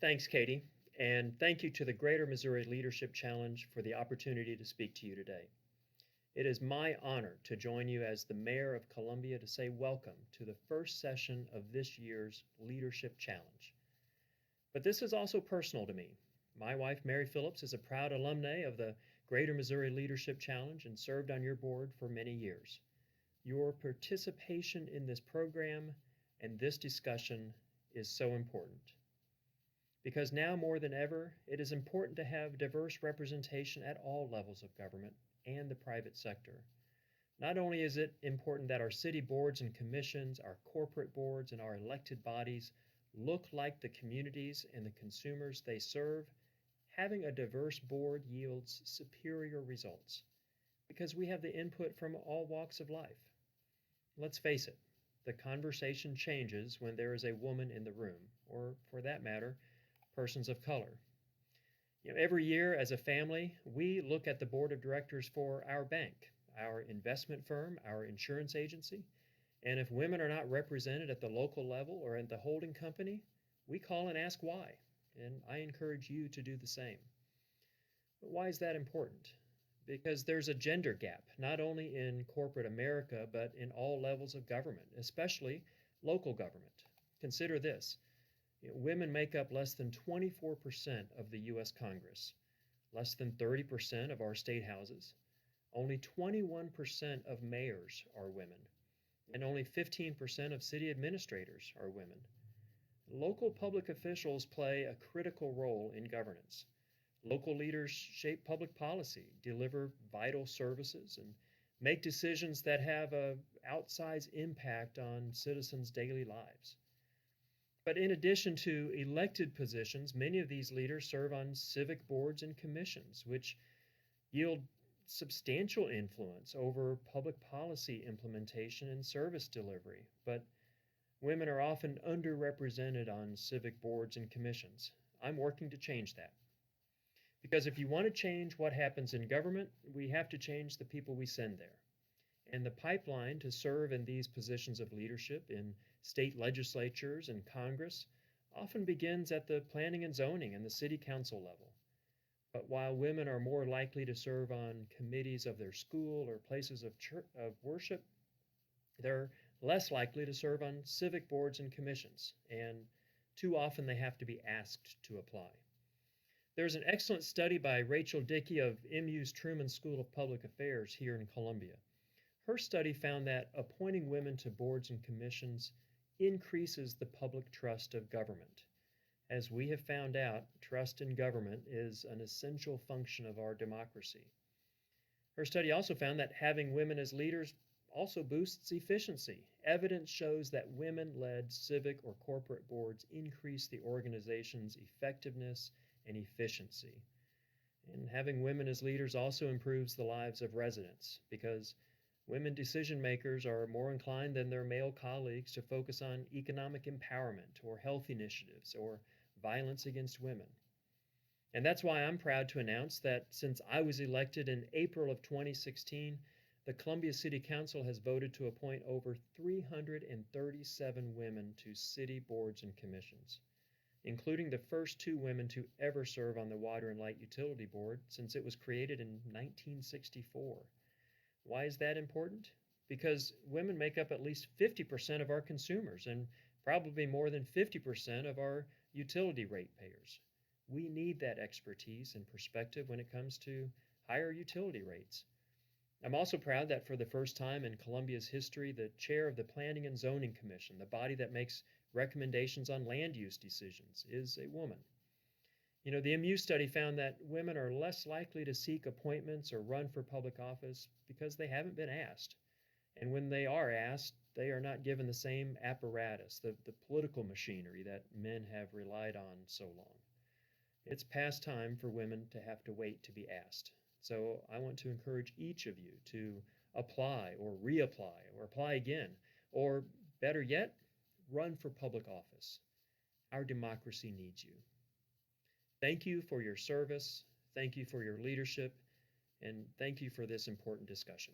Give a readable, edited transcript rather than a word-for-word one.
Thanks, Katie, and thank you to the Greater Missouri Leadership Challenge for the opportunity to speak to you today. It is my honor to join you as the Mayor of Columbia to say welcome to the first session of this year's Leadership Challenge. But this is also personal to me. My wife, Mary Phillips, is a proud alumna of the Greater Missouri Leadership Challenge and served on your board for many years. Your participation in this program and this discussion is so important. Because now more than ever, it is important to have diverse representation at all levels of government and the private sector. Not only is it important that our city boards and commissions, our corporate boards, and our elected bodies look like the communities and the consumers they serve, having a diverse board yields superior results because we have the input from all walks of life. Let's face it, the conversation changes when there is a woman in the room, or for that matter, persons of color. Every year as a family, we look at the board of directors for our bank, our investment firm, our insurance agency, and if women are not represented at the local level or at the holding company, we call and ask why, and I encourage you to do the same. But why is that important? Because there's a gender gap, not only in corporate America, but in all levels of government, especially local government. Consider this. Women make up less than 24% of the U.S. Congress, less than 30% of our state houses, only 21% of mayors are women, and only 15% of city administrators are women. Local public officials play a critical role in governance. Local leaders shape public policy, deliver vital services, and make decisions that have an outsized impact on citizens' daily lives. But in addition to elected positions, many of these leaders serve on civic boards and commissions, which yield substantial influence over public policy implementation and service delivery. But women are often underrepresented on civic boards and commissions. I'm working to change that. Because if you want to change what happens in government, we have to change the people we send there. And the pipeline to serve in these positions of leadership in state legislatures and Congress often begins at the planning and zoning and the city council level. But while women are more likely to serve on committees of their school or places of worship, they're less likely to serve on civic boards and commissions, and too often they have to be asked to apply. There's an excellent study by Rachel Dickey of MU's Truman School of Public Affairs here in Columbia. Her study found that appointing women to boards and commissions increases the public trust of government. As we have found out, trust in government is an essential function of our democracy. Her study also found that having women as leaders also boosts efficiency. Evidence shows that women-led civic or corporate boards increase the organization's effectiveness and efficiency. And having women as leaders also improves the lives of residents because women decision makers are more inclined than their male colleagues to focus on economic empowerment or health initiatives or violence against women. And that's why I'm proud to announce that since I was elected in April of 2016, the Columbia City Council has voted to appoint over 337 women to city boards and commissions, including the first 2 women to ever serve on the Water and Light Utility Board since it was created in 1964. Why is that important? Because women make up at least 50% of our consumers and probably more than 50% of our utility ratepayers. We need that expertise and perspective when it comes to higher utility rates. I'm also proud that for the first time in Columbia's history, the chair of the Planning and Zoning Commission, the body that makes recommendations on land use decisions, is a woman. The MU study found that women are less likely to seek appointments or run for public office because they haven't been asked. And when they are asked, they are not given the same apparatus, the political machinery that men have relied on so long. It's past time for women to have to wait to be asked. So I want to encourage each of you to apply or reapply or apply again, or better yet, run for public office. Our democracy needs you. Thank you for your service, thank you for your leadership, and thank you for this important discussion.